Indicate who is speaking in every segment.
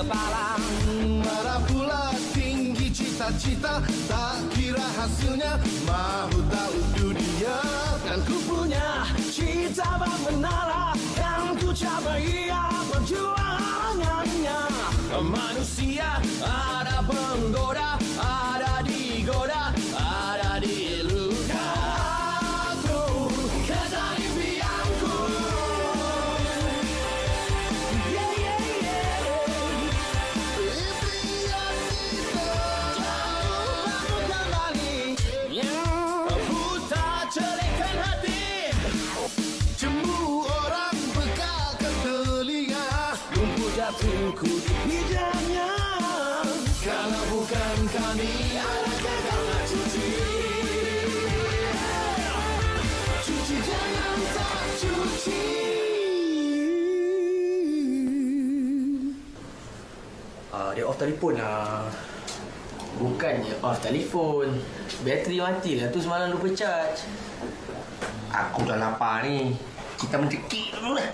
Speaker 1: kepala. Marah pula tinggi cita-cita, tak kira hasilnya, mahu tahu dunia. Kan ku punya cita bak menara, kan ku capai perjuangannya. Manusia ada penggoda, ada digoda, ada diluka. Aku kejar impianku. Yeah, yeah, yeah. Impian kita jauh bangun kembali. Putar celikan hati, cemburu orang bekalkan telinga. Lumpur jatuhku dipijamnya. Kalau bukan kami, adakah kau nak cuci? Cuci jangan tak cuci.
Speaker 2: Dia off telefon lah. Bukannya off telefon, bateri mati lah tu, semalam lupa charge.
Speaker 3: Aku dah lapar ni. Kita mencekik dulu lah.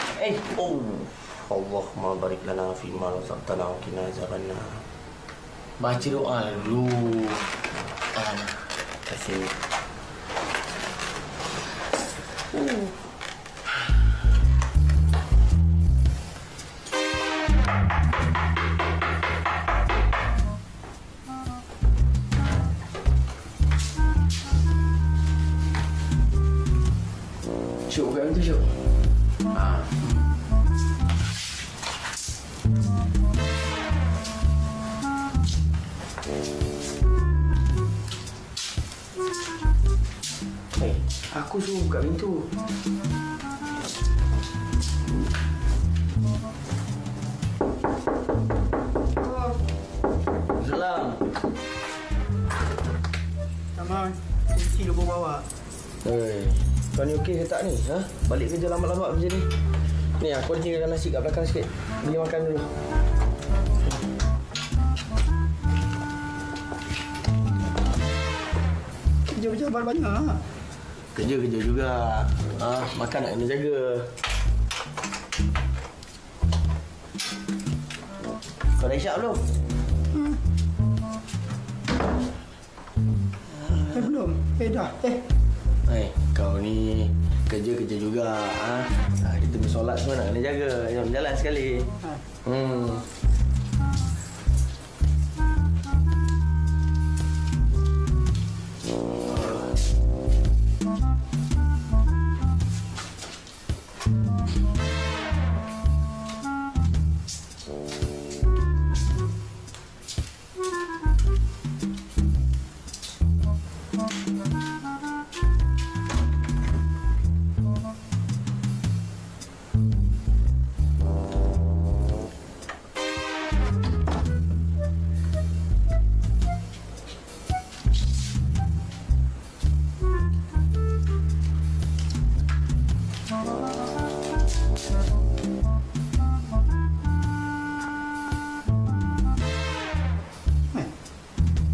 Speaker 2: Allahumma barik lana fi ma razaqtana wa qina azabannar. Baca doa dulu.
Speaker 3: Kasih.
Speaker 2: Syuk buka pintu, Syuk. Aku suruh buka pintu. Salam.
Speaker 4: Sama, kunci lupa bawa.
Speaker 2: Kau ni okey ke tak ni? Ha? Balik kerja lambat-lambat macam ni. Ni aku tinggalkan nasi kat belakang sikit. Pergi makan dulu.
Speaker 4: Kerja-kerja banyak.
Speaker 2: Kerja-kerja juga. Makan nak kena jaga. Kau dah isyak belum?
Speaker 4: Belum. Dah.
Speaker 2: Kau ni kerja-kerja juga. Kita bersolat semua nak kena jaga. Jom jalan sekali.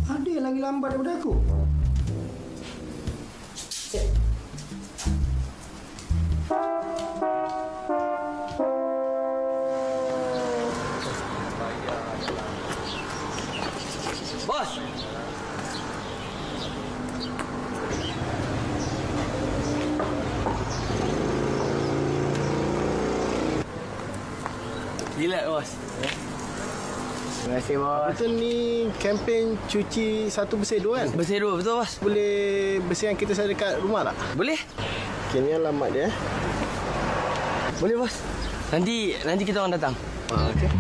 Speaker 4: Ada yang lagi lambat daripada aku.
Speaker 2: Bos! Relax, bos. Terima kasih, bos.
Speaker 5: Betul ni kempen cuci satu bersih dua kan?
Speaker 2: Bersih dua, betul, bos?
Speaker 5: Boleh bersihkan kita saya dekat rumah tak?
Speaker 2: Boleh?
Speaker 5: Okay, ni alamat dia.
Speaker 2: Boleh, bos. Nanti kita orang datang.
Speaker 5: Okey.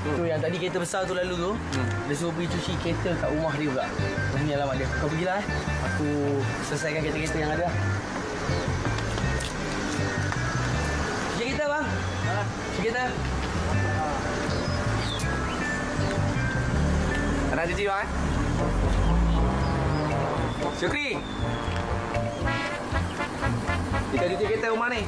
Speaker 2: Tu yang tadi kereta besar tu lalu tu. Dia suruh pergi cuci kereta kat rumah dia pula. Ni alamat dia. Kau pergilah Aku selesaikan kereta-kereta yang ada. Cuci kereta bang. Cuci kereta.
Speaker 3: Nak cuci bang eh? Syukri. Kita cuci kereta rumah ni.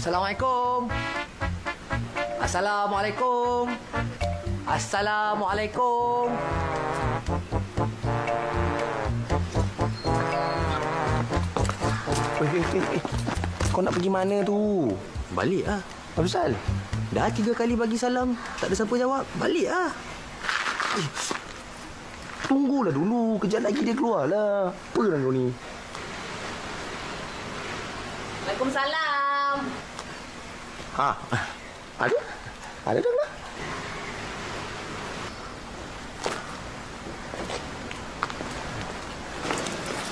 Speaker 2: Assalamualaikum. Assalamualaikum. Assalamualaikum.
Speaker 3: Kau nak pergi mana tu?
Speaker 2: Balik ah.
Speaker 3: Apa pasal?
Speaker 2: Dah 3 kali bagi salam, tak ada siapa jawab. Balik ah.
Speaker 3: Tunggulah dulu. Kejap lagi dia keluar lah. Apa lah kau ni?
Speaker 6: Waalaikumsalam.
Speaker 3: Ha? Ada? Ada dah lah.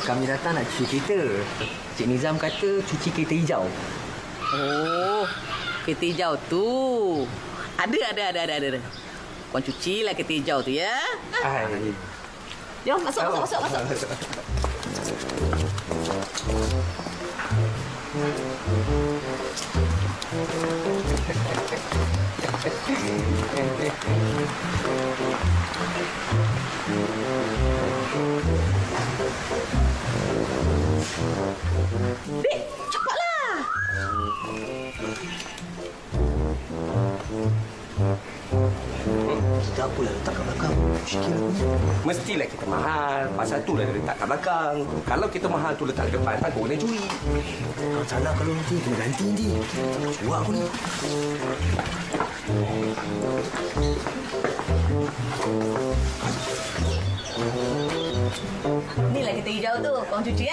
Speaker 2: Kami datang nak cuci kereta. Cik Nizam kata cuci kereta hijau.
Speaker 6: Oh, kereta hijau tu. Ada. Kau cucilah kereta hijau tu ya.
Speaker 3: Ai.
Speaker 6: Jom, masuk. Dek, cepatlah.
Speaker 2: Kita apalah letak kat belakang. Sikit aku ni.
Speaker 3: Mestilah kita mahal. Pasal tu lah dia letak kat belakang. Kalau kita mahal tu letak depan, takut kena curi.
Speaker 2: Kau salah kalau nanti kena ganti nanti. Suak aku ni.
Speaker 6: Inilah kereta hijau tu. Kau cuci